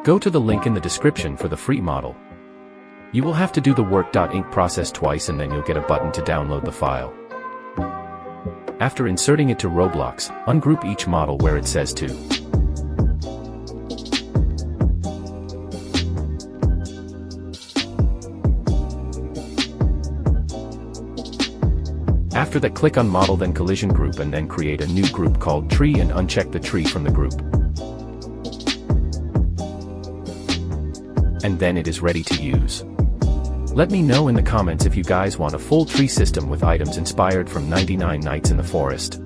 Go to the link in the description for the free model. You will have to do the work.inc process twice and then you'll get a button to download the file. After inserting it to Roblox, ungroup each model where it says to. After that, click on Model, then Collision Group, and then create a new group called Tree and uncheck the tree from the group. And then it is ready to use. Let me know in the comments if you guys want a full tree system with items inspired from 99 Nights in the Forest.